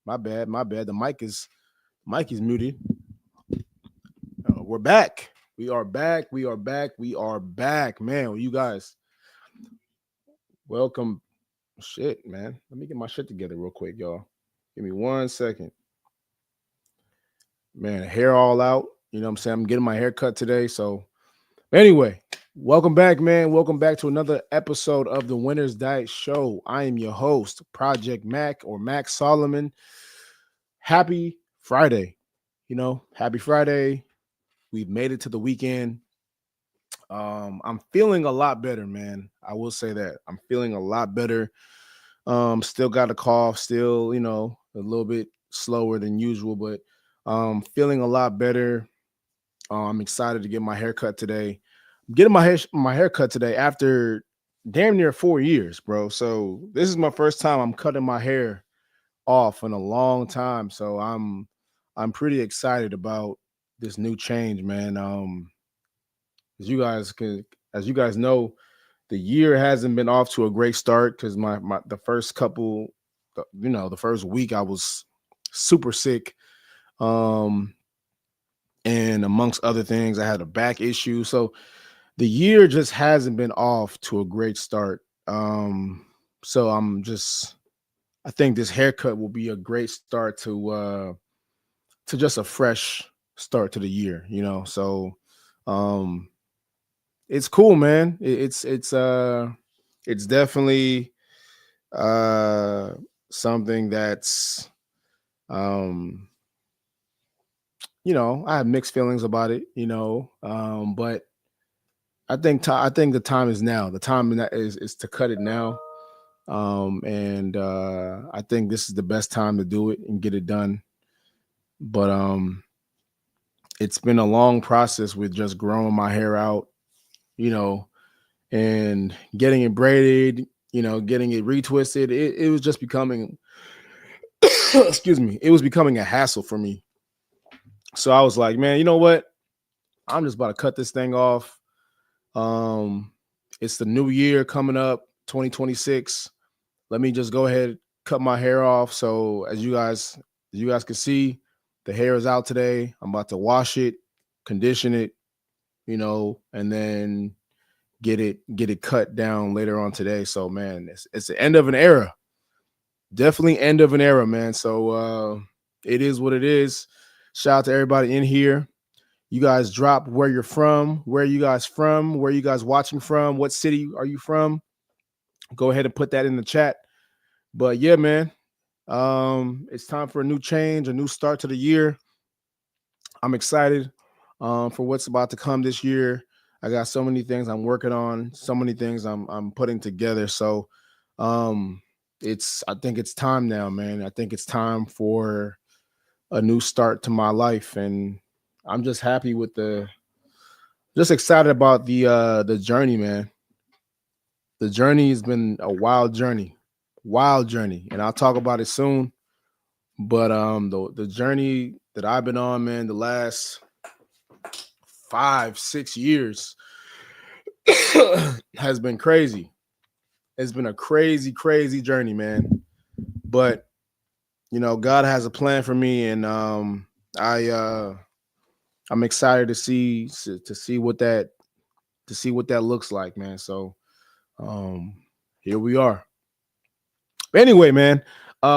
My bad. My bad. The mic is muted. We're back. We are back. We are back. We are back, man. You guys, welcome. Shit, man. Let me get my shit together real quick, y'all. Give me 1 second, man. Hair all out. You know what I'm saying? I'm getting my hair cut today. So anyway, welcome back, man. Welcome back to another episode of the Winner's Diet Show. I am your host, Project Mac or Mac Solomon. Happy Friday. Happy Friday. We've made it to the weekend. I'm feeling a lot better, man. I will say that. I'm feeling a lot better. Still got a cough, still, a little bit slower than usual, but feeling a lot better. I'm excited to get my hair cut today. I'm getting my hair cut today after damn near 4 years, bro. So this is my first time I'm cutting my hair off in a long time. So I'm pretty excited about this new change, man. As you guys can as you guys know, the year hasn't been off to a great start because my the first couple, the first week I was super sick. Um, and amongst other things, I had a back issue. So the year just hasn't been off to a great start. So I think this haircut will be a great start to just a fresh start to the year, So um it's cool, man. It's definitely uh something that's um I have mixed feelings about it, but I think the time is now. The time is to cut it now. And I think this is the best time to do it and get it done. But it's been a long process with just growing my hair out, you know, and getting it braided, getting it retwisted. It was just becoming, excuse me, it was becoming a hassle for me. So I was like, man, you know what? I'm just about to cut this thing off. Um, it's the new year coming up, 2026. Let me just go ahead, cut my hair off. So as you guys can see, the hair is out today. I'm about to wash it, condition it, and then get it cut down later on today. So man, it's the end of an era. Definitely end of an era, man. So it is what it is. Shout out to everybody in here. You guys drop where you're from, where you guys from, where you guys watching from, what city are you from? Go ahead and put that in the chat. But yeah, man, it's time for a new change, a new start to the year. I'm excited for what's about to come this year. I got so many things I'm working on, so many things I'm putting together. So um, I think it's time now, man. I think it's time for a new start to my life, and I'm just happy with just excited about the journey, man. The journey has been a wild journey, and I'll talk about it soon. But the journey that I've been on, man, the last 5 6 years has been crazy. It's been a crazy, crazy journey, man. But God has a plan for me, and I I'm excited to see what that looks like, man. So um, here we are. Anyway, man,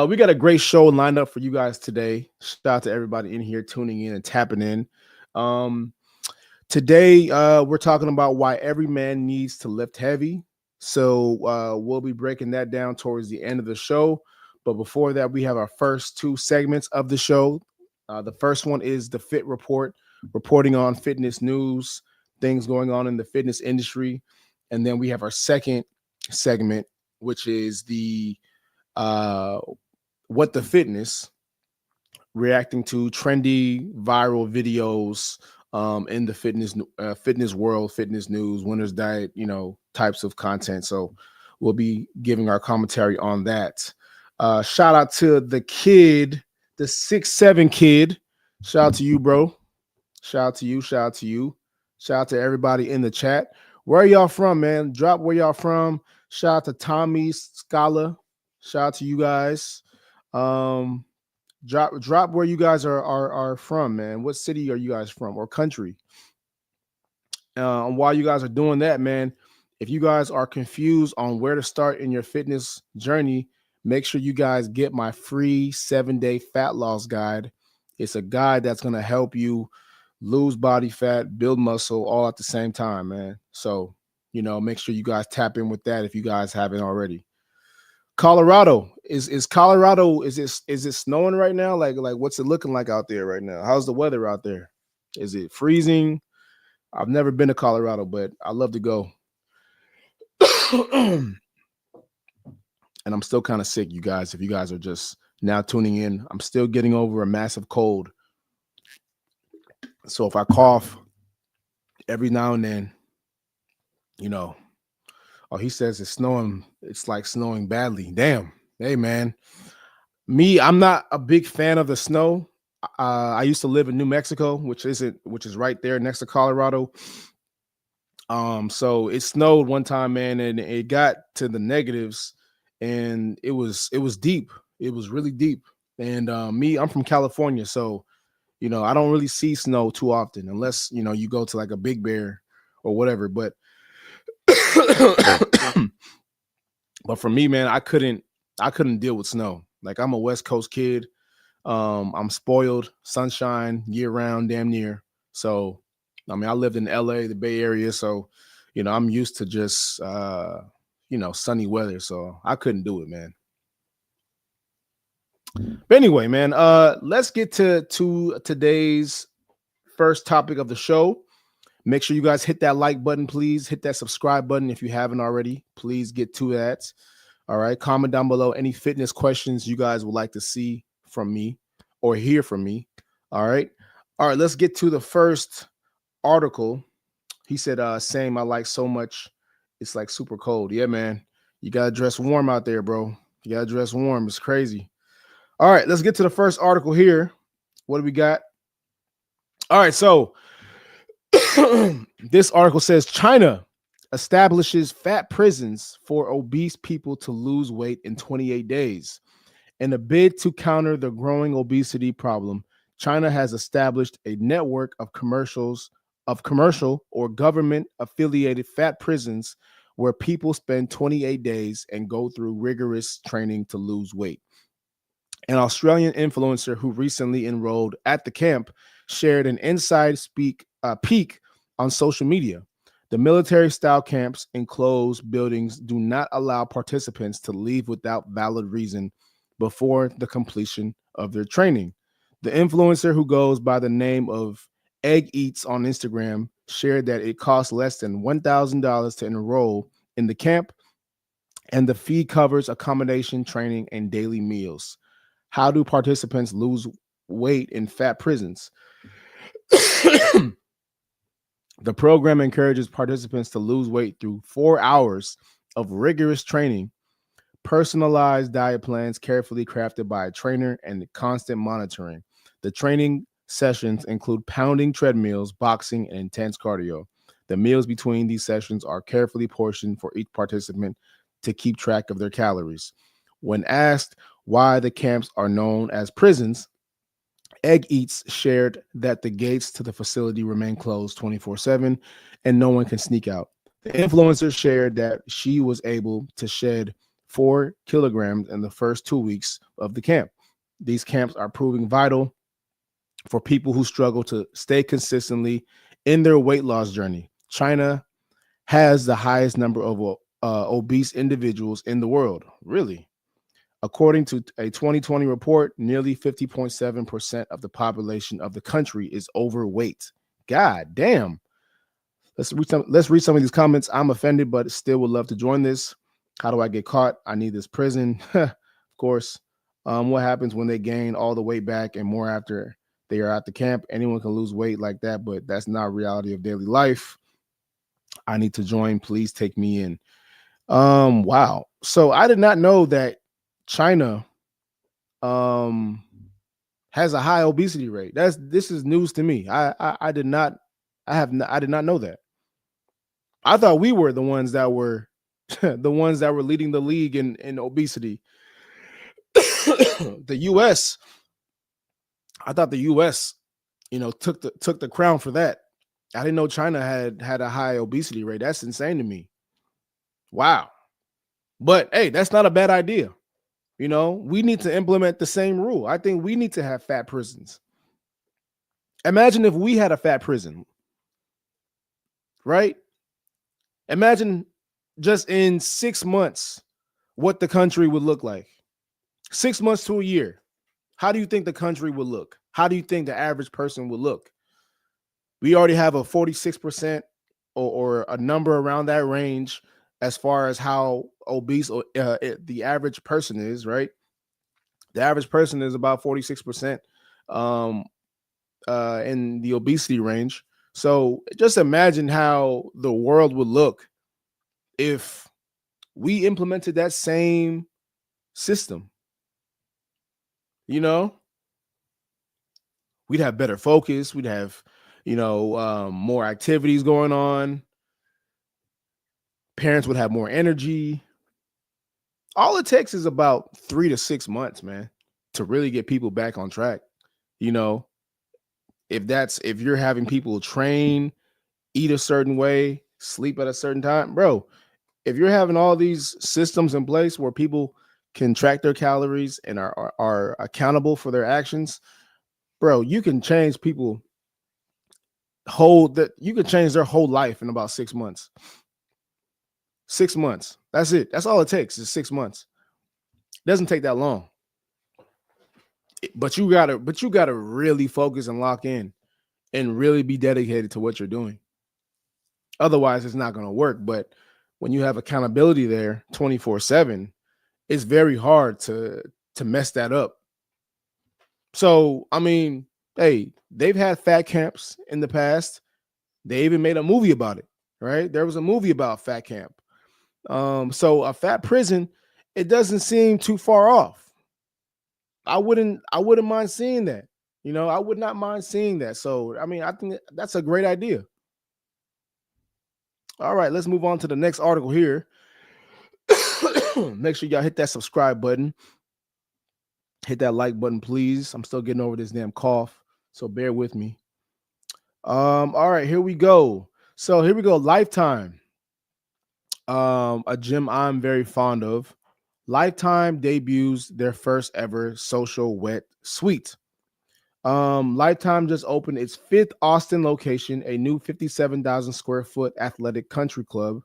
we got a great show lined up for you guys today. Shout out to everybody in here tuning in and tapping in. Um, Today, we're talking about why every man needs to lift heavy. So we'll be breaking that down towards the end of the show. But before that, we have our first two segments of the show. The first one is the Fit Report, reporting on fitness news, things going on in the fitness industry. And then we have our second segment, which is the uh, What the Fitness, reacting to trendy viral videos in the fitness world, fitness news, winner's diet, types of content. So we'll be giving our commentary on that. Shout out to the kid, the 6'7" kid. Shout out to you, bro. Shout out to you. Shout out to you. Shout out to everybody in the chat. Where are y'all from, man? Drop where y'all from. Shout out to Tommy Scala. Shout out to you guys. Um, Drop where you guys are from, man. What city are you guys from or country? And while you guys are doing that, man, if you guys are confused on where to start in your fitness journey, make sure you guys get my free 7-day fat loss guide. It's a guide that's going to help you lose body fat, build muscle all at the same time, man. So, make sure you guys tap in with that if you guys haven't already. Colorado is Colorado, is it snowing right now? Like what's it looking like out there right now? How's the weather out there? Is it freezing? I've never been to Colorado, but I love to go. And I'm still kind of sick, you guys. If you guys are just now tuning in, I'm still getting over a massive cold. So if I cough every now and then, oh, he says it's snowing. It's like snowing badly. Damn. Hey, man. I'm not a big fan of the snow. I used to live in New Mexico, which is right there next to Colorado. So it snowed one time, man, and it got to the negatives, and it was deep. It was really deep. And I'm from California, so I don't really see snow too often unless you go to like a Big Bear or whatever. But but for me, man, I couldn't deal with snow. Like, I'm a West Coast kid. I'm spoiled, sunshine year round, damn near. So, I mean, I lived in LA, the Bay Area. So, I'm used to just, sunny weather. So I couldn't do it, man. But anyway, man, let's get to today's first topic of the show. Make sure you guys hit that like button, please. Hit that subscribe button if you haven't already. Please get to that. All right. Comment down below any fitness questions you guys would like to see from me or hear from me. All right. All right. Let's get to the first article. He said, same, I like so much. It's like super cold. Yeah, man. You got to dress warm out there, bro. You got to dress warm. It's crazy. All right. Let's get to the first article here. What do we got? All right. So this article says China establishes fat prisons for obese people to lose weight in 28 days. In a bid to counter the growing obesity problem, China has established a network of commercial or government affiliated fat prisons where people spend 28 days and go through rigorous training to lose weight. An Australian influencer who recently enrolled at the camp shared an inside peek on social media. The military-style camps in closed buildings do not allow participants to leave without valid reason before the completion of their training. The influencer, who goes by the name of Egg Eats on Instagram, shared that it costs less than $1,000 to enroll in the camp, and the fee covers accommodation, training, and daily meals. How do participants lose weight in fat prisons? The program encourages participants to lose weight through 4 hours of rigorous training, personalized diet plans carefully crafted by a trainer, and constant monitoring. The training sessions include pounding treadmills, boxing, and intense cardio. The meals between these sessions are carefully portioned for each participant to keep track of their calories. When asked why the camps are known as prisons, Egg Eats shared that the gates to the facility remain closed 24/7 and no one can sneak out. The influencer shared that she was able to shed 4 kilograms in the first 2 weeks of the camp. These camps are proving vital for people who struggle to stay consistently in their weight loss journey. China has the highest number of obese individuals in the world. Really? According to a 2020 report, nearly 50.7% of the population of the country is overweight. God damn. Let's read some of these comments. I'm offended, but still would love to join this. How do I get caught? I need this prison. Of course. What happens when they gain all the weight back and more after they are at the camp? Anyone can lose weight like that, but that's not reality of daily life. I need to join. Please take me in. Wow. So I did not know that China has a high obesity rate. This is news to me. I did not know that. I thought we were the ones that were leading the league in obesity. The US I thought the U.S., took the crown for that. I didn't know China had a high obesity rate. That's insane to me. Wow. But hey, that's not a bad idea. We need to implement the same rule. I think we need to have fat prisons. Imagine if we had a fat prison, right? Imagine just in 6 months what the country would look like. 6 months to a year. How do you think the country would look? How do you think the average person would look? We already have a 46% or a number around that range as far as how obese the average person is, right? The average person is about 46% in the obesity range. So just imagine how the world would look if we implemented that same system. We'd have better focus. We'd have, more activities going on. Parents would have more energy. All it takes is about 3 to 6 months, man, to really get people back on track. If you're having people train, eat a certain way, sleep at a certain time, bro, if you're having all these systems in place where people can track their calories and are accountable for their actions, bro, you can change you can change their whole life in about 6 months. 6 months. That's it. That's all it takes is 6 months. It doesn't take that long. But you gotta really focus and lock in and really be dedicated to what you're doing. Otherwise, it's not gonna work. But when you have accountability there 24/7, it's very hard to mess that up. So, I mean, hey, they've had fat camps in the past. They even made a movie about it, right? There was a movie about fat camp. So a fat prison, it doesn't seem too far off. I wouldn't mind seeing that. I would not mind seeing that. So, I mean, I think that's a great idea. All right, let's move on to the next article here. Make sure y'all hit that subscribe button. Hit that like button, please. I'm still getting over this damn cough, so bear with me. All right, here we go. So here we go. Lifetime. A gym I'm very fond of. Lifetime debuts their first ever social wet suite. Lifetime just opened its 5th Austin location, a new 57,000 square foot athletic country club,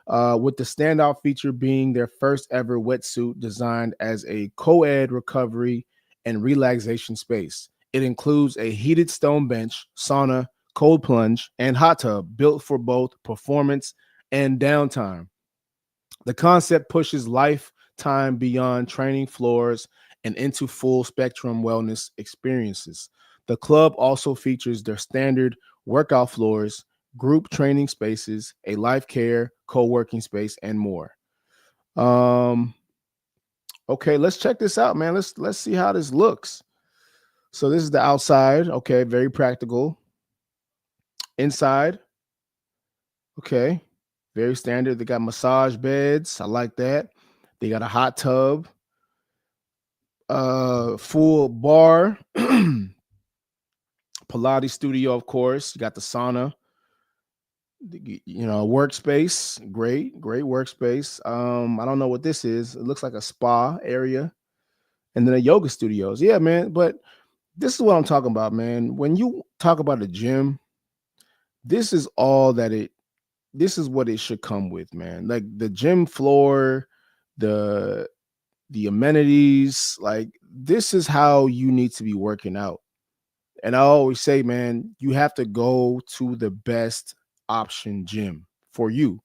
with the standout feature being their first ever wetsuit designed as a co-ed recovery and relaxation space. It includes a heated stone bench, sauna, cold plunge, and hot tub built for both performance and downtime. The concept pushes lifetime beyond training floors and into full spectrum wellness experiences. The club also features their standard workout floors, group training spaces, a life care, co-working space, and more. Okay, let's check this out, man. Let's see how this looks. So this is the outside. Okay, very practical. Inside. Okay. Very standard. They got massage beds. I like that. They got a hot tub, full bar, Pilates studio, of course. You got the sauna, workspace. Great workspace. I don't know what this is. It looks like a spa area, and then a yoga studios. Yeah, man. But this is what I'm talking about, man. When you talk about a gym, this is what it should come with, man. Like the gym floor, the amenities, like this is how you need to be working out. And I always say, man, you have to go to the best option gym for you,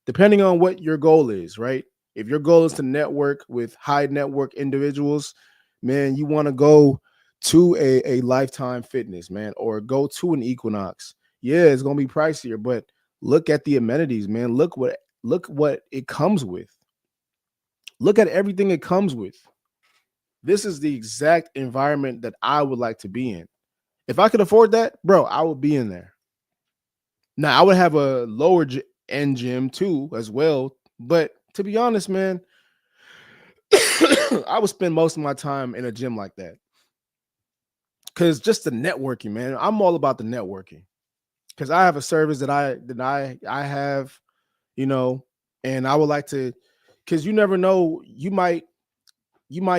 depending on what your goal is, right? If your goal is to network with high network individuals, man, you want to go to a Lifetime Fitness, man, or go to an Equinox. Yeah, it's gonna be pricier, but look at the amenities, man. Look what it comes with. Look at everything it comes with. This is the exact environment that I would like to be in. If I could afford that, bro, I would be in there. Now, I would have a lower end gym too, as well. But to be honest, man, I would spend most of my time in a gym like that. because just the networking, man. I'm all about the networking because I have a service that I have, you know, and I would like to, because you never know, you might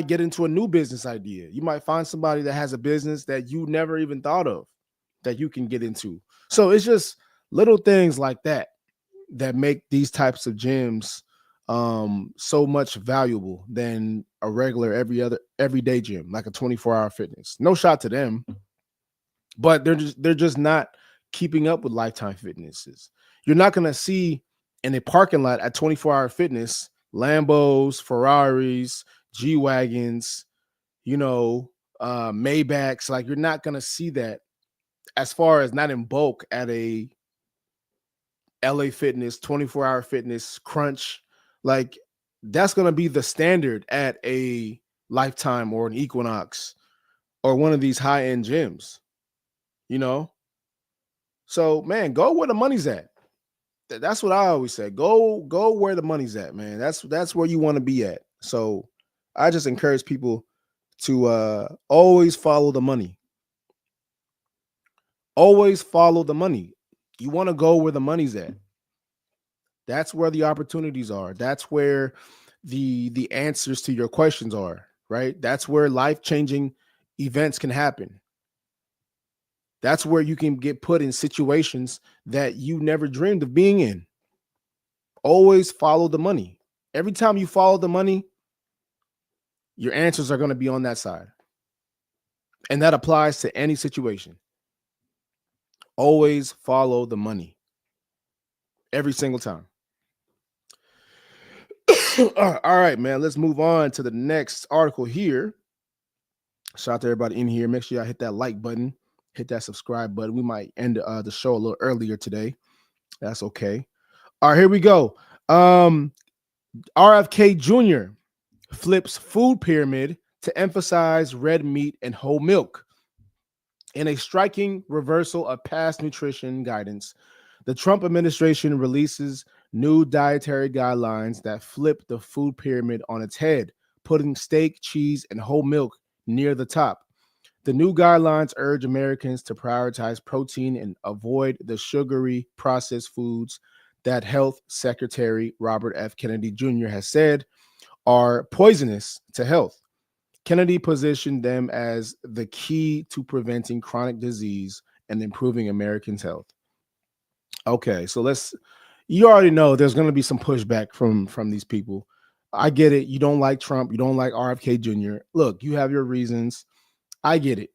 get into a new business idea. You might find somebody that has a business that you never even thought of that you can get into. So it's just little things like that that make these types of gyms so much valuable than a regular everyday gym, like a 24-hour fitness. No shot to them, but they're just not keeping up with Lifetime Fitnesses. You're not going to see in a parking lot at 24-hour fitness Lambos, Ferraris, G-Wagons, Maybachs. Like, you're not going to see that, as far as not in bulk, at a LA Fitness, 24-hour fitness, Crunch. Like, that's going to be the standard at a Lifetime or an Equinox or one of these high-end gyms, So, man, go where the money's at. That's what I always say. Go where the money's at, man. That's where you want to be at. So I just encourage people to always follow the money. Always follow the money. You want to go where the money's at. That's where the opportunities are. That's where the answers to your questions are, right? That's where life-changing events can happen. That's where you can get put in situations that you never dreamed of being in. Always follow the money. Every time you follow the money, your answers are going to be on that side. And that applies to any situation. Always follow the money. Every single time. All right, man. Let's move on to the next article here. Shout out to everybody in here. Make sure y'all hit that like button. Hit that subscribe button. We might end the show a little earlier today. That's okay. All right, here we go. RFK Jr. flips food pyramid to emphasize red meat and whole milk. In a striking reversal of past nutrition guidance, the Trump administration releases new dietary guidelines that flip the food pyramid on its head, putting steak, cheese, and whole milk near the top. The new guidelines urge Americans to prioritize protein and avoid the sugary processed foods that Health Secretary Robert F. Kennedy Jr. has said are poisonous to health. Kennedy positioned them as the key to preventing chronic disease and improving Americans' health. Okay, so you already know there's going to be some pushback from these people. I get it. You don't like Trump. You don't like RFK Jr. Look, you have your reasons. I get it.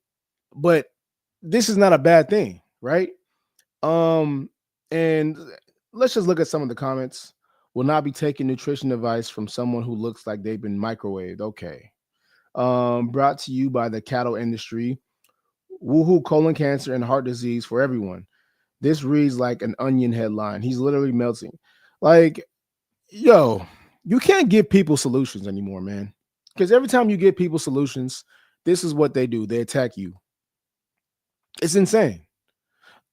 But this is not a bad thing, right? And let's just look at some of the comments. Will not be taking nutrition advice from someone who looks like they've been microwaved. Okay. Brought to you by the cattle industry. Woohoo, colon cancer and heart disease for everyone. This reads like an Onion headline. He's literally melting. Like, yo, you can't give people solutions anymore, man. Because every time you give people solutions, this is what they do. They attack you. It's insane.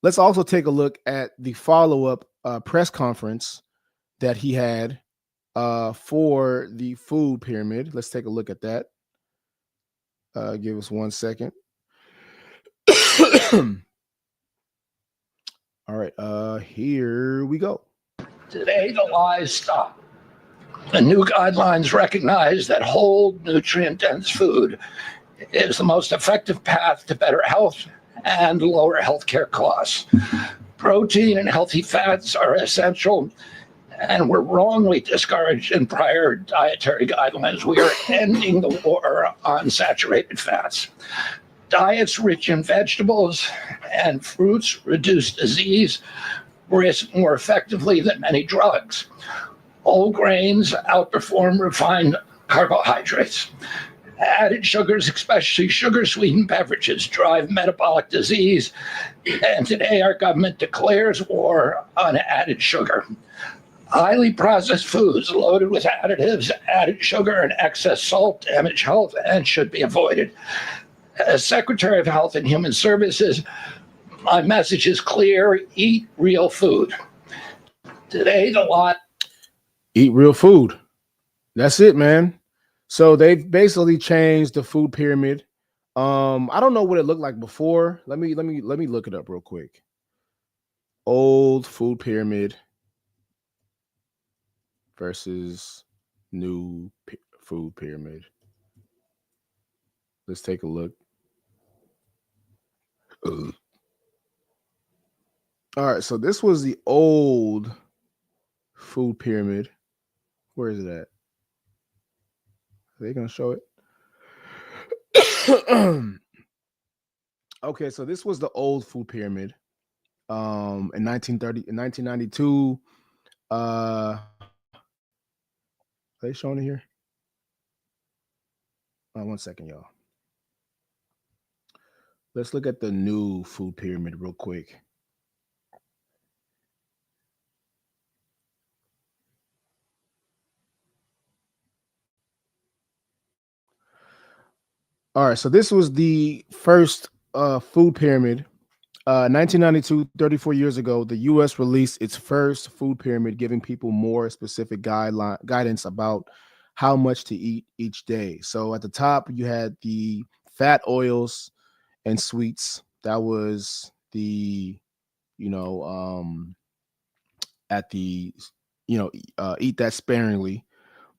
Let's also take a look at the follow-up press conference that he had for the food pyramid. Let's take a look at that. Give us 1 second. All right, here we go. Today, the lies stop. The new guidelines recognize that whole, nutrient-dense food is the most effective path to better health and lower healthcare costs. Protein and healthy fats are essential and were wrongly discouraged in prior dietary guidelines. We are ending the war on saturated fats. Diets rich in vegetables and fruits reduce disease risk more effectively than many drugs. Whole grains outperform refined carbohydrates. Added sugars, especially sugar-sweetened beverages, drive metabolic disease, and today our government declares war on added sugar. Highly processed foods loaded with additives, added sugar, and excess salt damage health and should be avoided. As Secretary of Health and Human Services, my message is clear: eat real food. Today, the lot. Eat real food. That's it, man. So they've basically changed the food pyramid. I don't know what it looked like before. Let me look it up real quick. Old food pyramid versus new food pyramid. Let's take a look. Ugh. All right, so this was the old food pyramid. Where is it at? Are they gonna show it? Okay, so this was the old food pyramid. In 1992. Are they showing it here? 1 second, y'all. Let's look at the new food pyramid real quick. All right, so this was the first food pyramid. 1992, 34 years ago, the U.S. released its first food pyramid, giving people more specific guidance about how much to eat each day. So at the top, you had the fat, oils, and sweets. That was the, at the, eat that sparingly.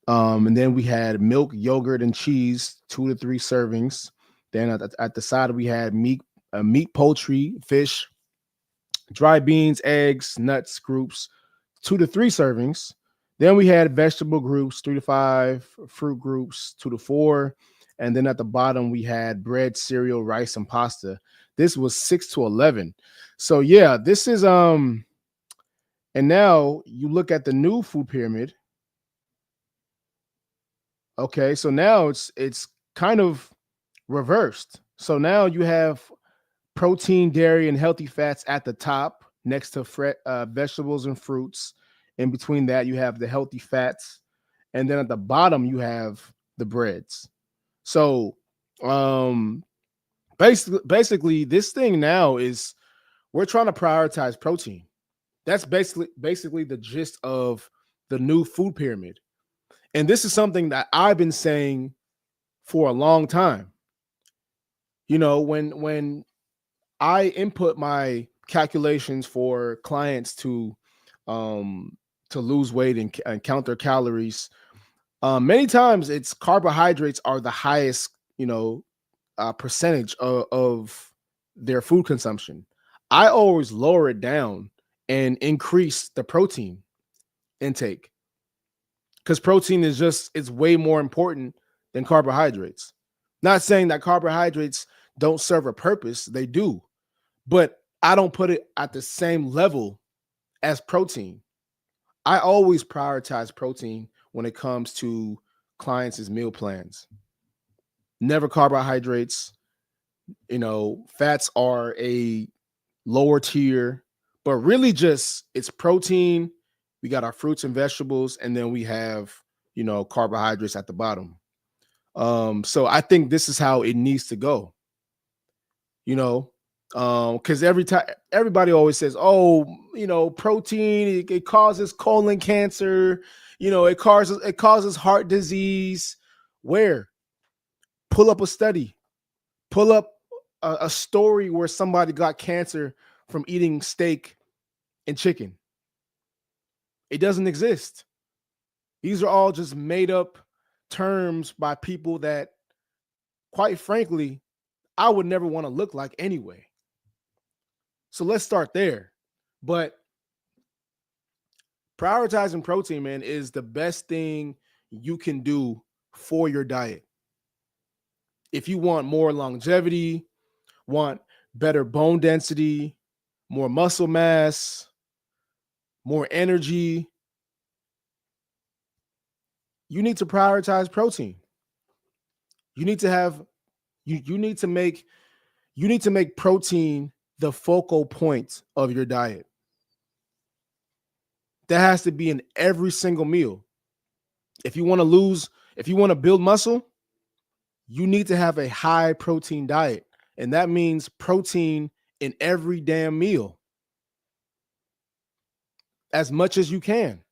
And then we had milk, yogurt, and cheese, 2 to 3 servings. Then at the side, we had meat, poultry, fish, dry beans, eggs, nuts groups, 2 to 3 servings. Then we had vegetable groups, 3 to 5, fruit groups, 2 to 4. And then at the bottom, we had bread, cereal, rice, and pasta. This was 6 to 11. So yeah, this is and now you look at the new food pyramid. Okay, so now it's kind of reversed. So now you have protein, dairy, and healthy fats at the top next to vegetables and fruits. In between that, you have the healthy fats. And then at the bottom, you have the breads. So basically this thing now is we're trying to prioritize protein. That's basically the gist of the new food pyramid. And this is something that I've been saying for a long time. When I input my calculations for clients to lose weight and count their calories, many times it's carbohydrates are the highest, percentage of their food consumption. I always lower it down and increase the protein intake because protein it's way more important than carbohydrates. Not saying that carbohydrates don't serve a purpose, they do, but I don't put it at the same level as protein. I always prioritize protein when it comes to clients' meal plans. Never carbohydrates. Fats are a lower tier, but really just it's protein. We got our fruits and vegetables, and then we have, carbohydrates at the bottom. So I think this is how it needs to go. Because every time everybody always says, "Oh, protein it causes colon cancer. It causes heart disease." Where? Pull up a study. Pull up a story where somebody got cancer from eating steak and chicken. It doesn't exist. These are all just made up terms by people that, quite frankly, I would never want to look like anyway. So let's start there. But prioritizing protein, man, is the best thing you can do for your diet. If you want more longevity, want better bone density, more muscle mass, more energy, you need to prioritize protein. You need to have you need to make protein the focal point of your diet. That has to be in every single meal. If you want to build muscle, you need to have a high protein diet. And that means protein in every damn meal. As much as you can.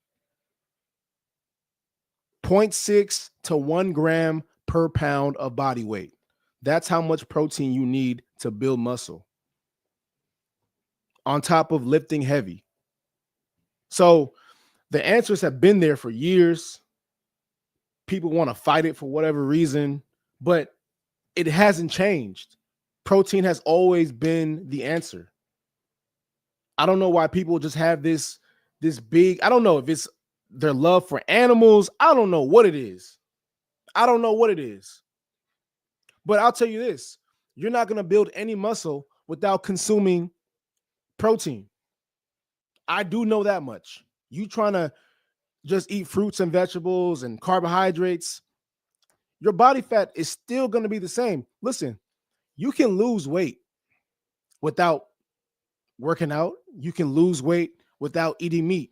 0.6 to 1 gram per pound of body weight. That's how much protein you need to build muscle, on top of lifting heavy. So the answers have been there for years. People want to fight it for whatever reason, but it hasn't changed. Protein has always been the answer. I don't know why people just have this big, I don't know if it's their love for animals. I don't know what it is. I don't know what it is. But I'll tell you this, you're not going to build any muscle without consuming protein. I do know that much. You trying to just eat fruits and vegetables and carbohydrates, your body fat is still going to be the same. Listen, you can lose weight without working out. You can lose weight without eating meat.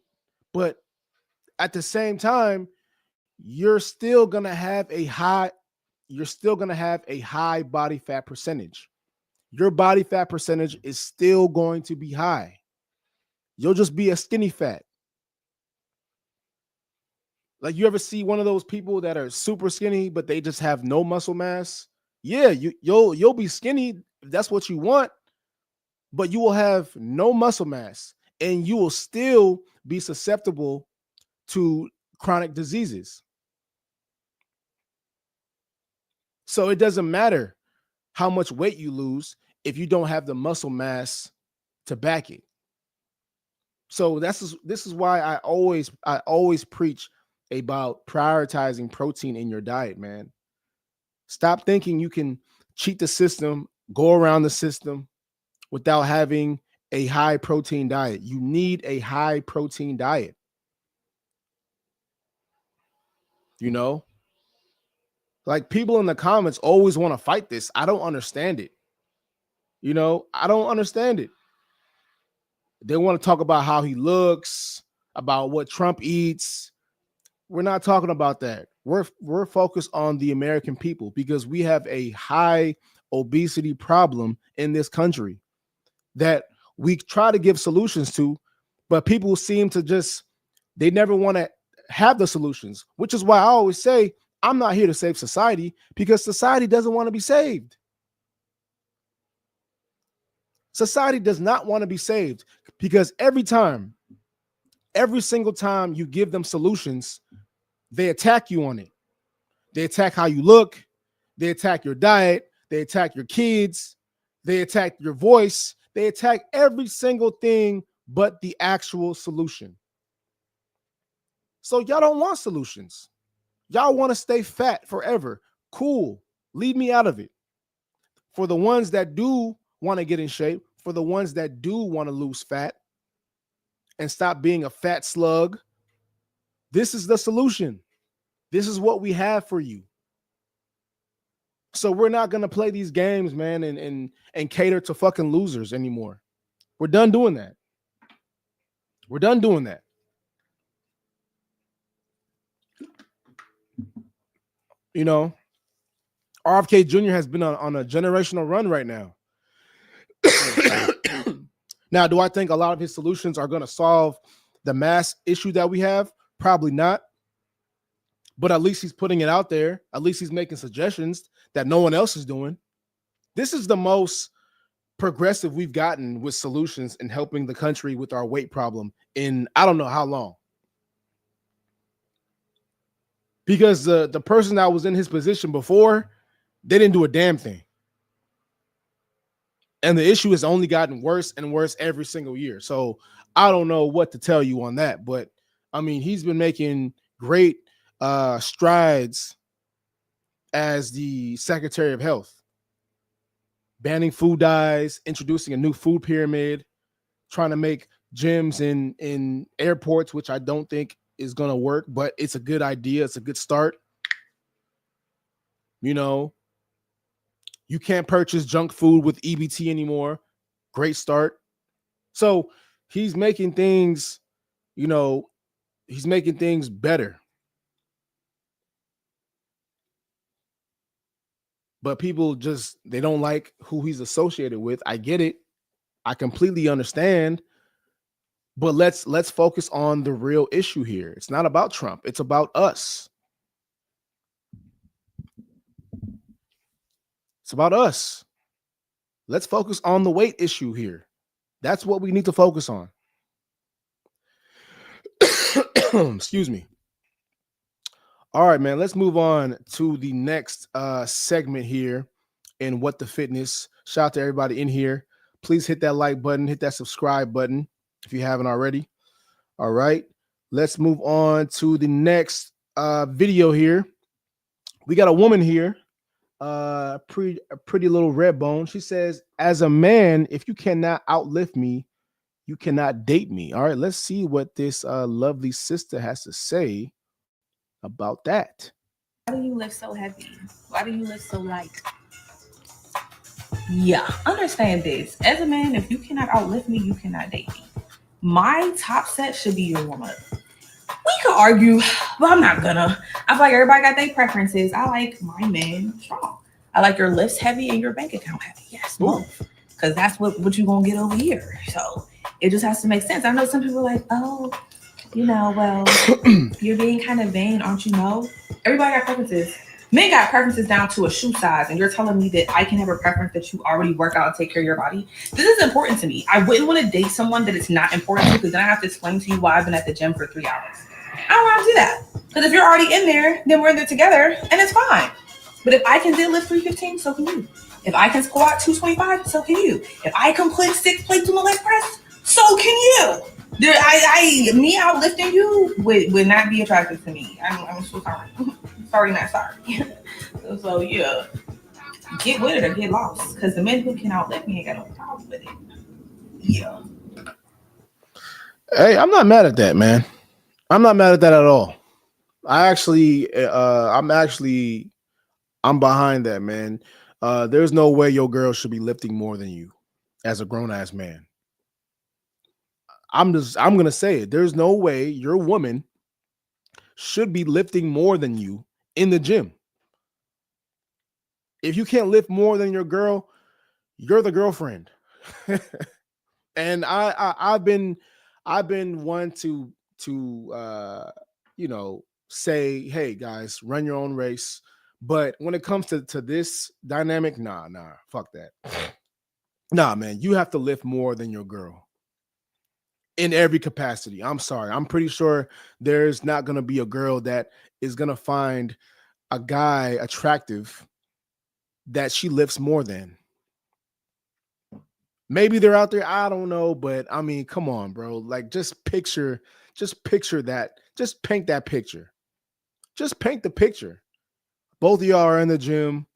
But at the same time, you're still going to have a high body fat percentage. Your body fat percentage is still going to be high. You'll just be a skinny fat. Like, you ever see one of those people that are super skinny, but they just have no muscle mass? Yeah, you'll be skinny if that's what you want, but you will have no muscle mass and you will still be susceptible to chronic diseases. So it doesn't matter how much weight you lose if you don't have the muscle mass to back it. So this is why I always preach about prioritizing protein in your diet, man. Stop thinking you can cheat the system, go around the system without having a high protein diet. You need a high protein diet. You know, like, people in the comments always want to fight this. I don't understand it. You know, I don't understand it. They want to talk about how he looks, about what Trump eats. We're not talking about that. We're focused on the American people because we have a high obesity problem in this country that we try to give solutions to, but people seem to they never want to have the solutions, which is why I always say I'm not here to save society, because society doesn't want to be saved. Society does not want to be saved, because every single time you give them solutions, they attack you on it. They attack how you look. They attack your diet. They attack your kids. They attack your voice. They attack every single thing but the actual solution. So y'all don't want solutions. Y'all want to stay fat forever. Cool. Leave me out of it. For the ones that do want to get in shape, for the ones that do want to lose fat and stop being a fat slug, this is the solution. This is what we have for you. So we're not going to play these games, man, and cater to fucking losers anymore. We're done doing that. We're done doing that. You know, RFK Jr. has been on a generational run right now. Now, do I think a lot of his solutions are going to solve the mass issue that we have? Probably not. But at least he's putting it out there. At least he's making suggestions that no one else is doing. This is the most progressive we've gotten with solutions and helping the country with our weight problem in I don't know how long. Because the person that was in his position before, they didn't do a damn thing. And the issue has only gotten worse and worse every single year. So I don't know what to tell you on that. But, I mean, he's been making great strides as the Secretary of Health. Banning food dyes, introducing a new food pyramid, trying to make gyms in airports, which I don't think is going to work, but it's a good idea. It's a good start. You know, you can't purchase junk food with EBT anymore. Great start. So he's making things, you know, he's making things better. But people just, they don't like who he's associated with. I get it. I completely understand. But let's focus on the real issue here. It's not about Trump. It's about us. It's about us. Let's focus on the weight issue here. That's what we need to focus on. Excuse me. All right, man. Let's move on to the next segment here in What the Fitness. Shout out to everybody in here. Please hit that like button, hit that subscribe button if you haven't already. All right. Let's move on to the next video here. We got a woman here, a pretty little red bone. She says, as a man, if you cannot outlift me, you cannot date me. All right, let's see what this lovely sister has to say about that. Why do you lift so heavy? Why do you lift so light? Yeah, understand this. As a man, if you cannot outlift me, you cannot date me. My top set should be your warm up. We could argue, but I'm not gonna. I feel like everybody got their preferences. I like my men strong. I like your lifts heavy and your bank account heavy. Yes, both. Because that's what you're gonna get over here. So it just has to make sense. I know some people are like, oh, well, you're being kind of vain, aren't you? No, everybody got preferences. Men got preferences down to a shoe size, and you're telling me that I can have a preference that you already work out and take care of your body? This is important to me. I wouldn't want to date someone that it's not important to, because then I have to explain to you why I've been at the gym for 3 hours. I don't want to do that, because if you're already in there, then we're in there together, and it's fine. But if I can deadlift 315, so can you. If I can squat 225, so can you. If I can put 6 plates on the leg press, so can you. Me outlifting you would not be attractive to me. I'm so sorry. Sorry, not sorry. So yeah, get with it or get lost. Because the men who can outlift me ain't got no problem with it. Yeah. Hey, I'm not mad at that, man. I'm not mad at that at all. I'm behind that, man. There's no way your girl should be lifting more than you as a grown-ass man. I'm gonna say it. There's no way your woman should be lifting more than you in the gym. If you can't lift more than your girl, you're the girlfriend. And I've been one to say, hey guys, run your own race. But when it comes to this dynamic, nah, fuck that. Nah, man, you have to lift more than your girl in every capacity. I'm sorry. I'm pretty sure there's not going to be a girl that is going to find a guy attractive that she lifts more than. Maybe they're out there. I don't know. But I mean, come on, bro. Like, just picture that. Just paint that picture. Just paint the picture. Both of y'all are in the gym.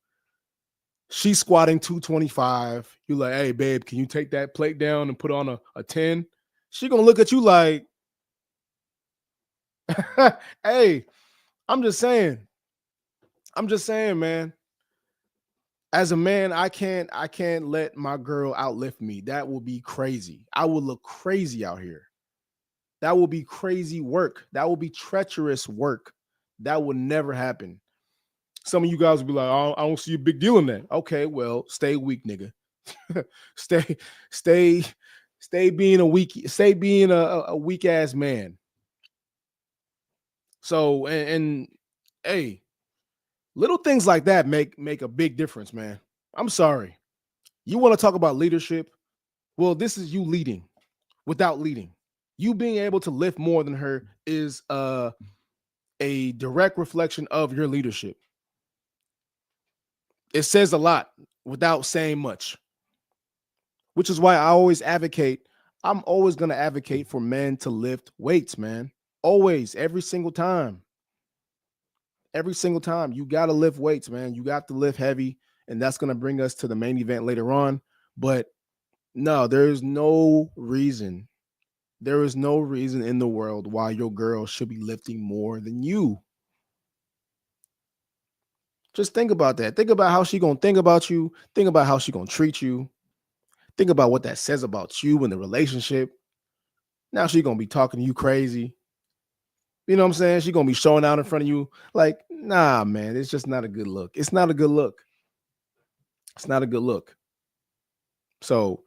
She's squatting 225. You're like, hey, babe, can you take that plate down and put on a 10? She gonna look at you like, hey, I'm just saying, man. As a man, I can't let my girl outlift me. That will be crazy. I will look crazy out here. That will be crazy work. That will be treacherous work. That will never happen. Some of you guys will be like, I don't see a big deal in that. Okay, well, stay weak, nigga. stay being a weak ass man. So and hey, little things like that make a big difference, man. I'm sorry. You want to talk about leadership? Well, this is you leading without leading. You being able to lift more than her is a direct reflection of your leadership. It says a lot without saying much, which is why I'm always going to advocate for men to lift weights, man. Always, every single time. Every single time. You got to lift weights, man. You got to lift heavy, and that's going to bring us to the main event later on. But no, there's no reason. There is no reason in the world why your girl should be lifting more than you. Just think about that. Think about how she going to think about you. Think about how she going to treat you. Think about what that says about you in the relationship. Now she going to be talking to you crazy. You know what I'm saying? She going to be showing out in front of you. Like, nah, man, it's just not a good look. It's not a good look. It's not a good look. So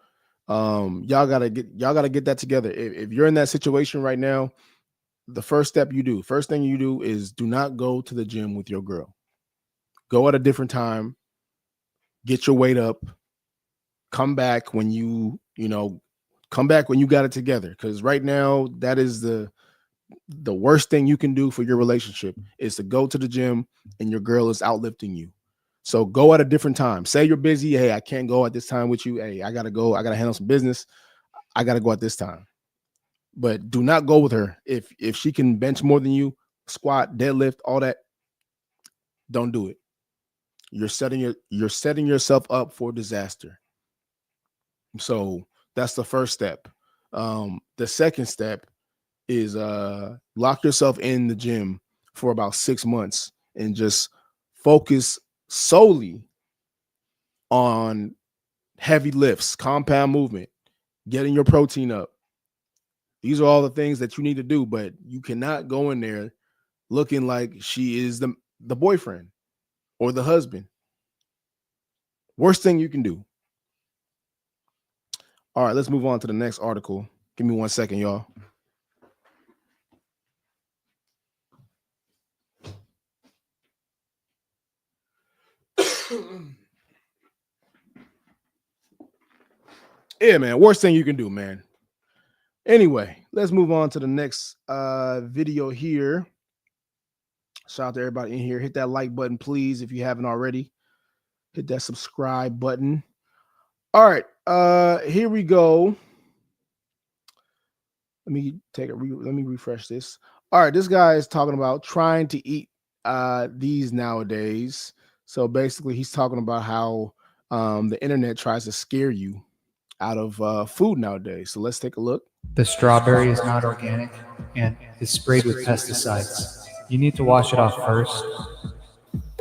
y'all gotta get that together. If you're in that situation right now, the first thing you do is do not go to the gym with your girl. Go at a different time. get your weight up, come back when come back when you got it together. Because right now, that is the worst thing you can do for your relationship is to go to the gym and your girl is outlifting you. So go at a different time. Say you're busy. Hey, I can't go at this time with you. Hey, I gotta go. I gotta handle some business. I gotta go at this time. But do not go with her. If she can bench more than you, squat, deadlift, all that, don't do it. You're setting yourself up for disaster. So that's the first step. The second step is lock yourself in the gym for about 6 months and just focus solely on heavy lifts, compound movement, getting your protein up. These are all the things that you need to do, but you cannot go in there looking like she is the boyfriend or the husband. Worst thing you can do. All right, let's move on to the next article. Give me 1 second, y'all. Yeah, man. Worst thing you can do, man. Anyway, let's move on to the next video here. Shout out to everybody in here. Hit that like button, please, if you haven't already. Hit that subscribe button. All right, here we go. Let me refresh this. All right, this guy is talking about trying to eat these nowadays. So basically, he's talking about how the internet tries to scare you out of food nowadays. So let's take a look. The strawberry is not organic and is sprayed with pesticides. You need to wash it off first.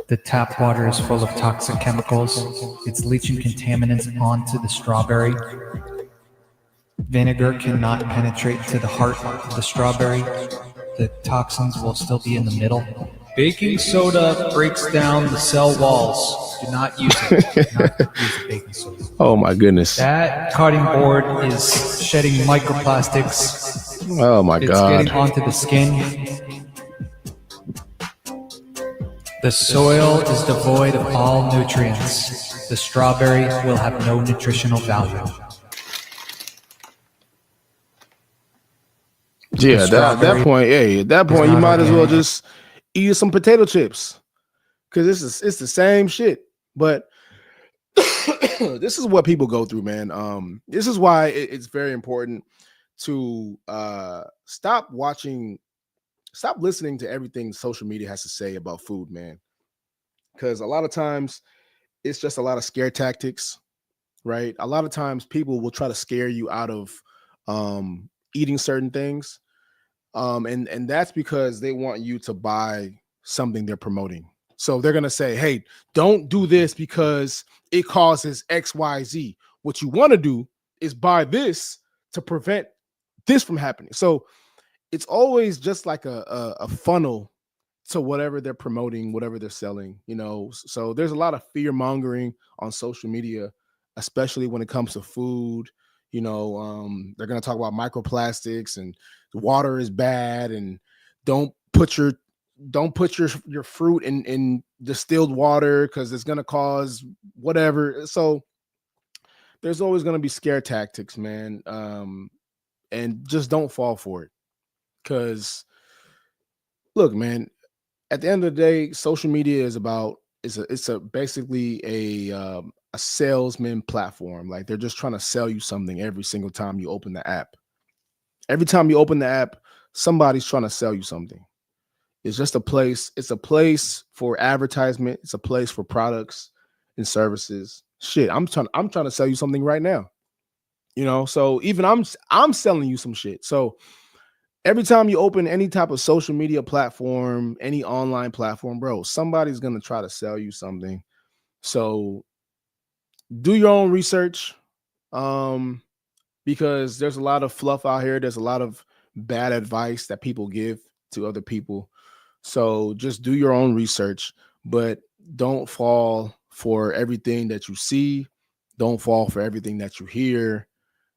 The tap water is full of toxic chemicals. It's leaching contaminants onto the strawberry. Vinegar cannot penetrate to the heart of the strawberry. The toxins will still be in the middle. Baking soda breaks down the cell walls. Do not use it. Do not use baking soda. Oh my goodness. That cutting board is shedding microplastics. Oh my It's God. getting onto the skin. The soil is devoid of all nutrients. The strawberry will have no nutritional value. Yeah, at that point, you might as well just eat some potato chips because it's the same shit. But this is what people go through, man. This is why it's very important to stop listening to everything social media has to say about food, man. Because a lot of times it's just a lot of scare tactics, right? A lot of times people will try to scare you out of eating certain things. And that's because they want you to buy something they're promoting. So they're going to say, hey, don't do this because it causes XYZ. What you want to do is buy this to prevent this from happening. So it's always just like a funnel to whatever they're promoting, whatever they're selling, So there's a lot of fear mongering on social media, especially when it comes to food. They're going to talk about microplastics and water is bad and don't put your fruit in distilled water because it's going to cause whatever. So there's always going to be scare tactics, man. And just don't fall for it. Because look, man, at the end of the day, social media is basically a salesman platform. Like they're just trying to sell you something every single time you open the app. Every time you open the app, somebody's trying to sell you something. It's just a place. It's a place for advertisement. It's a place for products and services. Shit, I'm trying to sell you something right now. So even I'm selling you some shit. So every time you open any type of social media platform, any online platform, bro, somebody's going to try to sell you something. So do your own research. Because there's a lot of fluff out here. There's a lot of bad advice that people give to other people. So just do your own research, but don't fall for everything that you see. Don't fall for everything that you hear.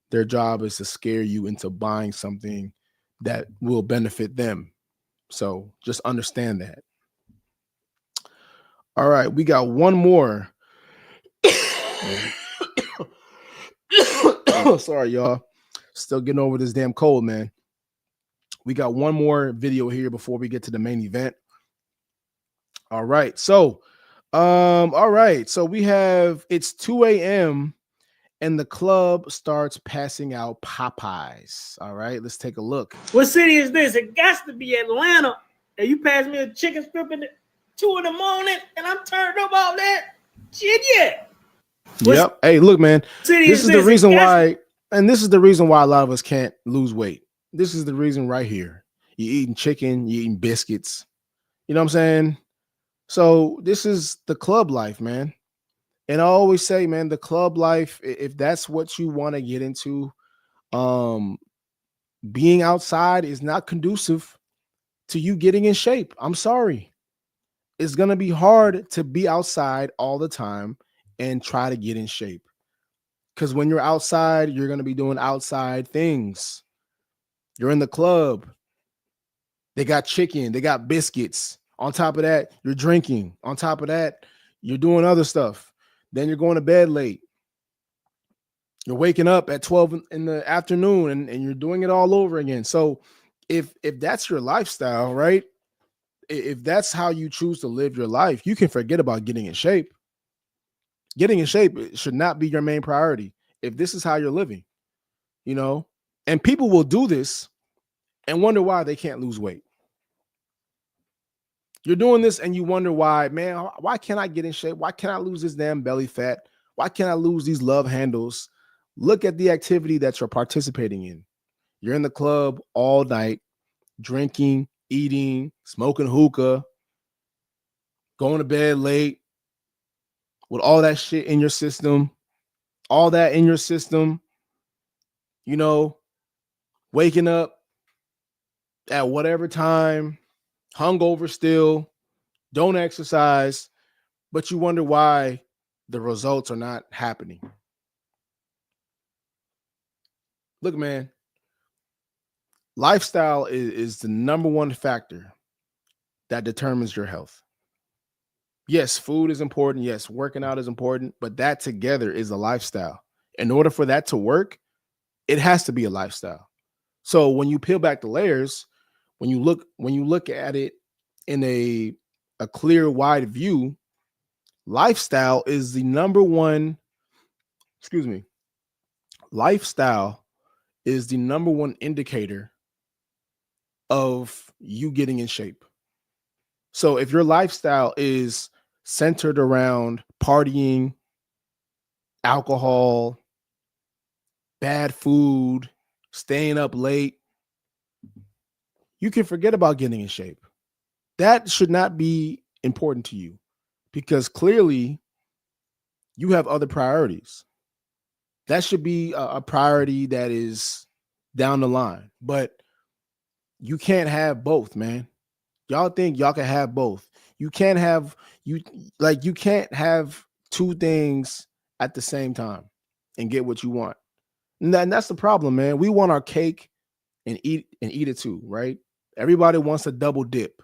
Their job is to scare you into buying something that will benefit them. So just understand that. All right, we got one more. Sorry, y'all. Still getting over this damn cold, man. We got one more video here before we get to the main event. All right. So, we have it's 2 a.m. and the club starts passing out Popeyes. All right, let's take a look. What city is this? It got to be Atlanta. And you pass me a chicken strip at 2 in the morning and I'm turned up all that shit. Yeah. Yep. Hey, look, man. City This is the this? reason why, and this is the reason why a lot of us can't lose weight. This is the reason right here. You're eating chicken, you're eating biscuits. You know what I'm saying? So this is the club life, man. And I always say, man, the club life, if that's what you want to get into, being outside is not conducive to you getting in shape. I'm sorry. It's going to be hard to be outside all the time and try to get in shape. Because when you're outside, you're going to be doing outside things. You're in the club. They got chicken. They got biscuits. On top of that, you're drinking. On top of that, you're doing other stuff. Then you're going to bed late. You're waking up at 12 in the afternoon and you're doing it all over again. So if that's your lifestyle, right? If that's how you choose to live your life, you can forget about getting in shape. Getting in shape should not be your main priority if this is how you're living, you know? And people will do this and wonder why they can't lose weight. You're doing this and you wonder why, man, why can't I get in shape? Why can't I lose this damn belly fat? Why can't I lose these love handles? Look at the activity that you're participating in. You're in the club all night, drinking, eating, smoking hookah, going to bed late with all that shit in your system, you know, waking up at whatever time, hungover still, don't exercise, but you wonder why the results are not happening. Look, man, lifestyle is the number one factor that determines your health. Yes, food is important. Yes, working out is important, but that together is a lifestyle. In order for that to work, it has to be a lifestyle. So when you peel back the layers, when you look at it in a clear, wide view, lifestyle is the number one, lifestyle is the number one indicator of you getting in shape. So if your lifestyle is centered around partying, alcohol, bad food, staying up late, you can forget about getting in shape. That should not be important to you because clearly you have other priorities. That should be a priority that is down the line, but you can't have both, man. Y'all think y'all can have both. You can't have you can't have two things at the same time and get what you want. And that's the problem, man. We want our cake and eat it too, right? Everybody wants a double dip.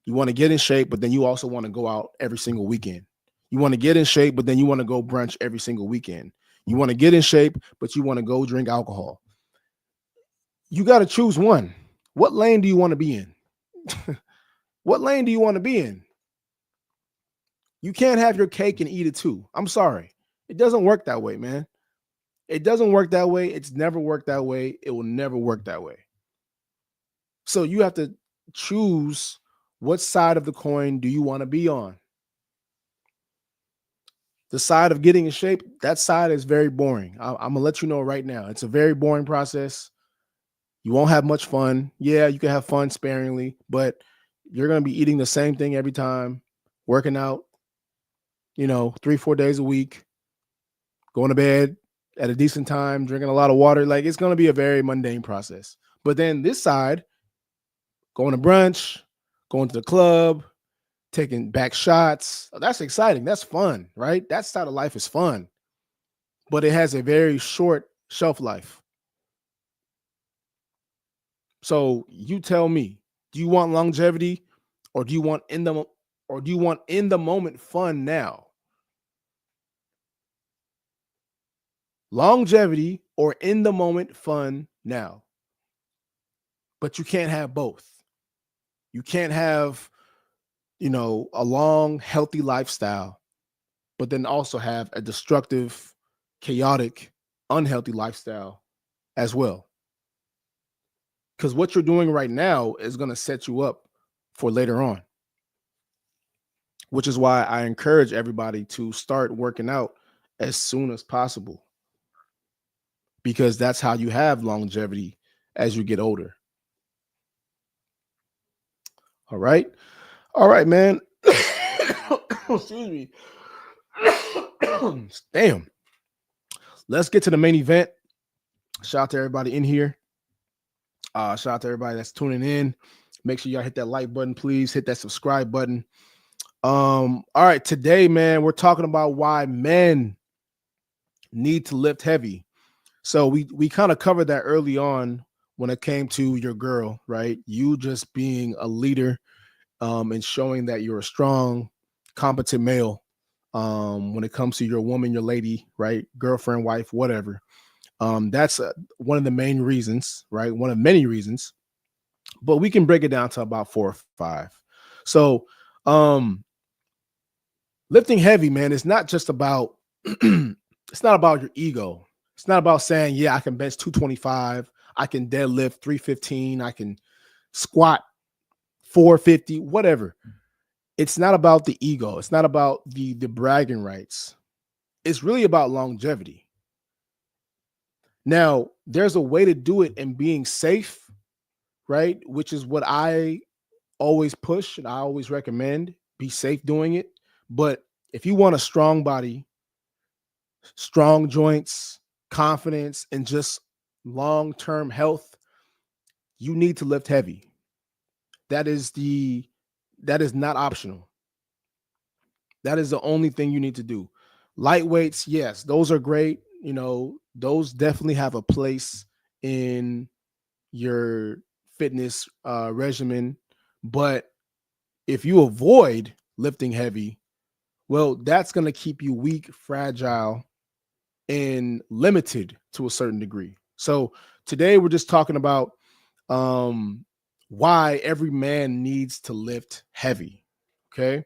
You want to get in shape, but then you also want to go out every single weekend. You want to get in shape, but then you want to go brunch every single weekend. You want to get in shape, but you want to go drink alcohol. You got to choose one. What lane do you want to be in? What lane do you want to be in? You can't have your cake and eat it too. I'm sorry. It doesn't work that way, man. It doesn't work that way. It's never worked that way. It will never work that way. So you have to choose what side of the coin do you want to be on. The side of getting in shape, that side is very boring. I'm going to let you know right now. It's a very boring process. You won't have much fun. Yeah, you can have fun sparingly, but you're going to be eating the same thing every time, working out, 3-4 days a week, going to bed at a decent time, drinking a lot of water. Like, it's going to be a very mundane process. But then this side, going to brunch, going to the club, taking back shots. That's exciting. That's fun, right? That side of life is fun, but it has a very short shelf life. So you tell me, do you want longevity or do you want in the moment fun now? longevity or in the moment fun now. But you can't have both. You can't have, a long, healthy lifestyle, but then also have a destructive, chaotic, unhealthy lifestyle as well. Because what you're doing right now is going to set you up for later on, which is why I encourage everybody to start working out as soon as possible, because that's how you have longevity as you get older. All right, man. Excuse me. Damn. Let's get to the main event. Shout out to everybody in here. Shout out to everybody that's tuning in. Make sure y'all hit that like button, please. Hit that subscribe button. All right, today, man, we're talking about why men need to lift heavy. So we kind of covered that early on when it came to your girl, right? You just being a leader, and showing that you're a strong, competent male. When it comes to your woman, your lady, right? Girlfriend, wife, whatever. That's one of the main reasons, right? One of many reasons, but we can break it down to about 4 or 5. So, lifting heavy, man, it's not just about, it's not about your ego. It's not about saying, yeah, I can bench 225. I can deadlift 315. I can squat 450, whatever. It's not about the ego. It's not about the bragging rights. It's really about longevity. Now, there's a way to do it and being safe, right? Which is what I always push and I always recommend. Be safe doing it. But if you want a strong body, strong joints, confidence, and just long-term health, you need to lift heavy. That is not optional. That is the only thing you need to do. Light weights, yes, those are great. Those definitely have a place in your fitness regimen. But if you avoid lifting heavy, well, that's going to keep you weak, fragile, and limited to a certain degree. So today we're just talking about why every man needs to lift heavy. Okay.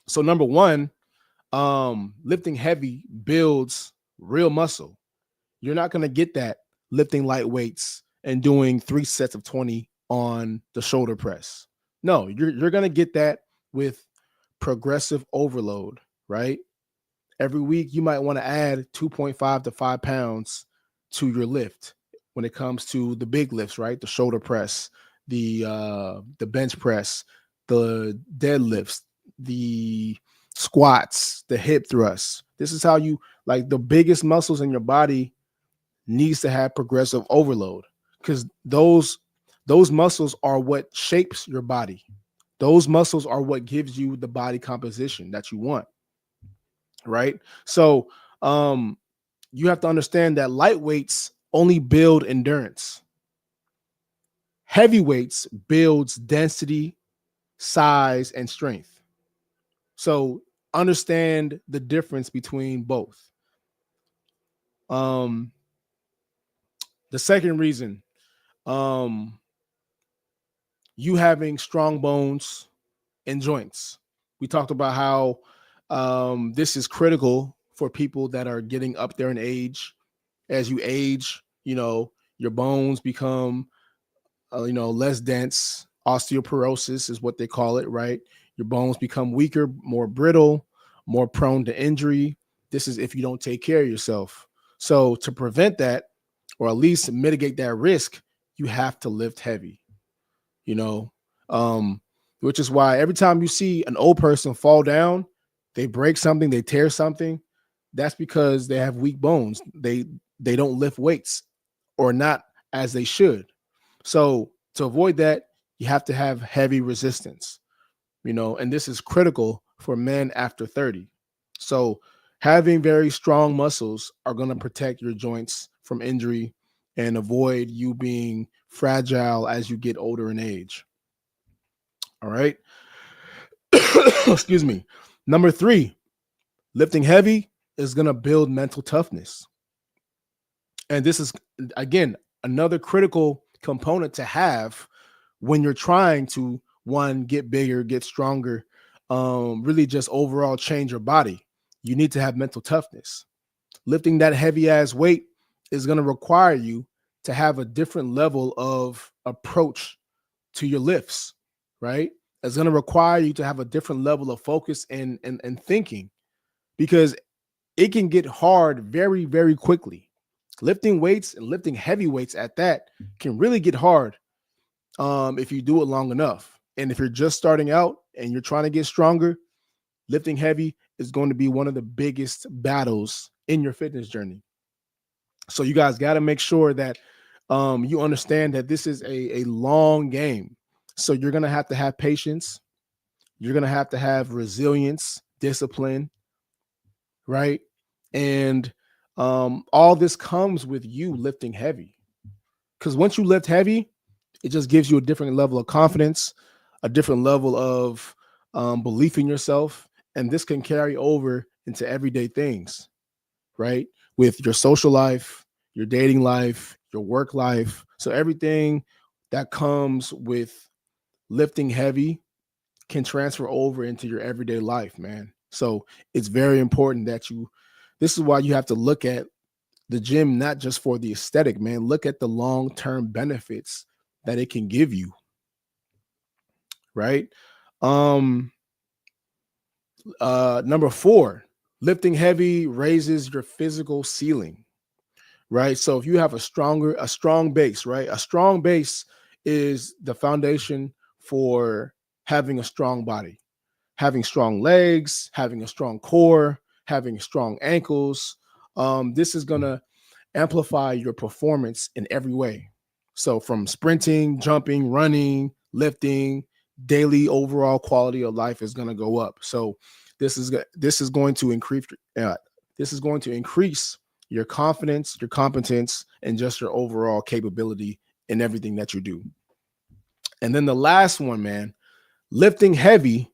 So number one, lifting heavy builds real muscle. You're not going to get that lifting light weights and doing 3 sets of 20 on the shoulder press. No, you're going to get that with progressive overload, right? Every week you might want to add 2.5 to 5 pounds to your lift when it comes to the big lifts, right? The shoulder press, the bench press, the deadlifts, the squats, the hip thrusts. This is how you, like, the biggest muscles in your body needs to have progressive overload, because those muscles are what shapes your body. Those muscles are what gives you the body composition that you want, right? So you have to understand that light weights only build endurance. Heavyweights builds density, size, and strength. So understand the difference between both. The second reason, you having strong bones and joints. We talked about how this is critical for people that are getting up there in age. As you age, your bones become less dense. Osteoporosis is what they call it, right? Your bones become weaker, more brittle, more prone to injury. This is if you don't take care of yourself. So to prevent that, or at least mitigate that risk, you have to lift heavy, which is why every time you see an old person fall down, they break something, they tear something, that's because they have weak bones. They don't lift weights, or not as they should. So to avoid that, you have to have heavy resistance, and this is critical for men after 30. So having very strong muscles are going to protect your joints from injury and avoid you being fragile as you get older in age. All right. Excuse me. Number 3, lifting heavy is going to build mental toughness. And this is, again, another critical component to have when you're trying to, one, get bigger, get stronger, really just overall change your body. You need to have mental toughness. Lifting that heavy ass weight is going to require you to have a different level of approach to your lifts, right? It's going to require you to have a different level of focus and thinking, because it can get hard very, very quickly. Lifting weights, and lifting heavy weights at that, can really get hard if you do it long enough. And if you're just starting out and you're trying to get stronger, lifting heavy is going to be one of the biggest battles in your fitness journey. So you guys got to make sure that you understand that this is a long game. So you're going to have patience. You're going to have resilience, discipline, right? And all this comes with you lifting heavy. Because once you lift heavy, it just gives you a different level of confidence, a different level of belief in yourself. And this can carry over into everyday things, right? With your social life, your dating life, your work life. So everything that comes with lifting heavy can transfer over into your everyday life, man. So it's very important that this is why you have to look at the gym, not just for the aesthetic, man. Look at the long-term benefits that it can give you, right? Number 4, lifting heavy raises your physical ceiling, right? So if you have a strong base, right? A strong base is the foundation for having a strong body, having strong legs, having a strong core, having strong ankles. This is going to amplify your performance in every way. So from sprinting, jumping, running, lifting, daily overall quality of life is going to go up. So this is going to increase your confidence, your competence, and just your overall capability in everything that you do. And then the last one, man, lifting heavy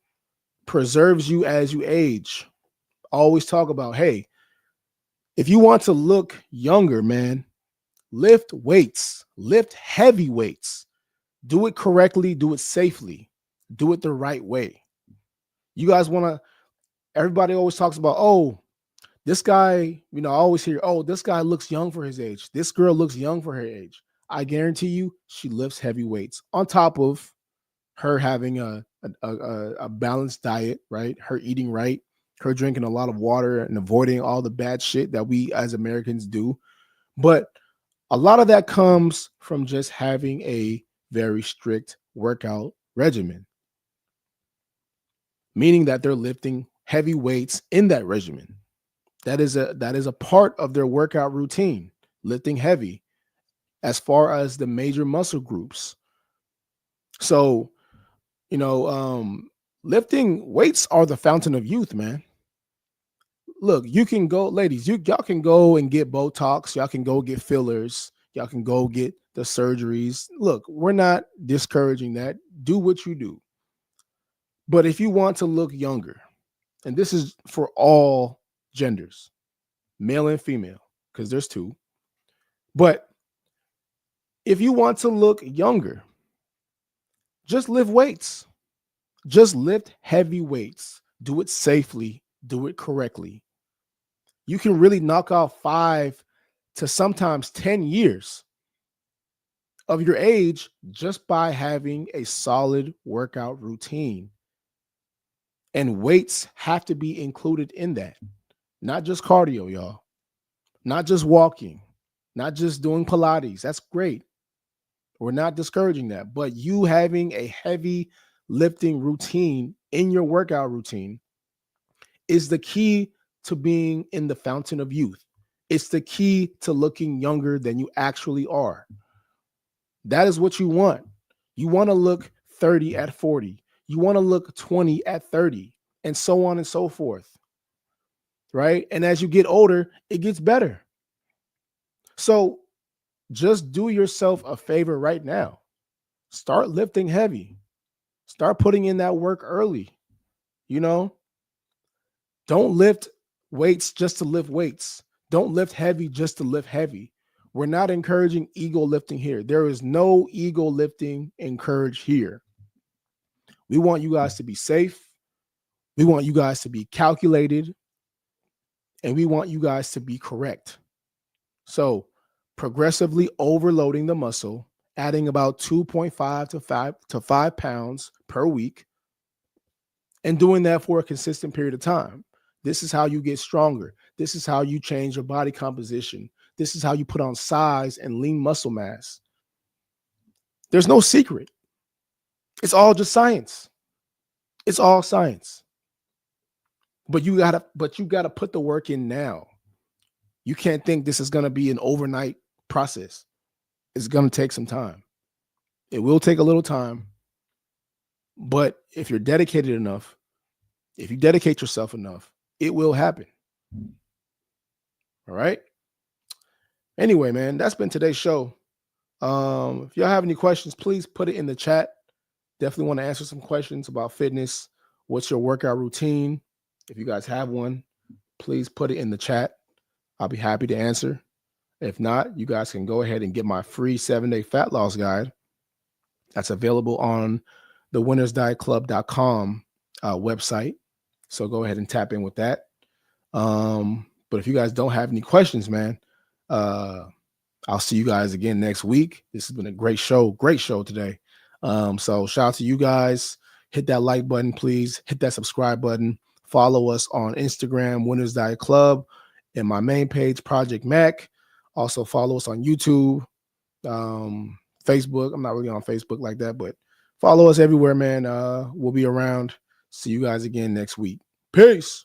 preserves you as you age. Always talk about, hey, if you want to look younger, man, lift weights, lift heavy weights, do it correctly, do it safely, do it the right way. You guys everybody always talks about, oh, this guy, I always hear, oh, this guy looks young for his age. This girl looks young for her age. I guarantee you she lifts heavy weights on top of her having a balanced diet, right? Her eating right, her drinking a lot of water and avoiding all the bad shit that we as Americans do. But a lot of that comes from just having a very strict workout regimen, meaning that they're lifting heavy weights in that regimen. That is a part of their workout routine, lifting heavy as far as the major muscle groups. So, lifting weights are the fountain of youth, man. Look, you can go, ladies, y'all can go and get Botox. Y'all can go get fillers. Y'all can go get the surgeries. Look, we're not discouraging that. Do what you do. But if you want to look younger, and this is for all genders, male and female, because there's 2. But if you want to look younger, just lift weights. Just lift heavy weights. Do it safely. Do it correctly. You can really knock out 5 to sometimes 10 years of your age just by having a solid workout routine. And weights have to be included in that. Not just cardio, y'all. Not just walking. Not just doing Pilates. That's great. We're not discouraging that. But you having a heavy lifting routine in your workout routine is the key to being in the fountain of youth. It's the key to looking younger than you actually are. That is what you want. You want to look 30 at 40. You want to look 20 at 30, and so on and so forth. Right? And as you get older, it gets better. So just do yourself a favor right now. Start lifting heavy. Start putting in that work early. Don't lift weights just to lift weights. Don't lift heavy just to lift heavy. We're not encouraging ego lifting here. There is no ego lifting encouraged here. We want you guys to be safe. We want you guys to be calculated. And we want you guys to be correct. So progressively overloading the muscle, adding about 2.5 to 5 pounds per week, and doing that for a consistent period of time. This is how you get stronger. This is how you change your body composition. This is how you put on size and lean muscle mass. There's no secret. It's all just science. It's all science. But you gotta put the work in now. You can't think this is gonna be an overnight process. It's gonna take some time. It will take a little time. But if you're dedicated enough, if you dedicate yourself enough, it will happen. All right. Anyway, man, that's been today's show. If y'all have any questions, please put it in the chat. Definitely want to answer some questions about fitness. What's your workout routine? If you guys have one, please put it in the chat. I'll be happy to answer. If not, you guys can go ahead and get my free 7-day fat loss guide. That's available on the winnersdietclub.com website. So go ahead and tap in with that. But if you guys don't have any questions, man, I'll see you guys again next week. This has been a great show today. So shout out to you guys. Hit that like button, please. Hit that subscribe button. Follow us on Instagram, Winners Diet Club, and my main page, Project Mac. Also follow us on YouTube, Facebook. I'm not really on Facebook like that, but follow us everywhere, man. We'll be around. See you guys again next week. Peace.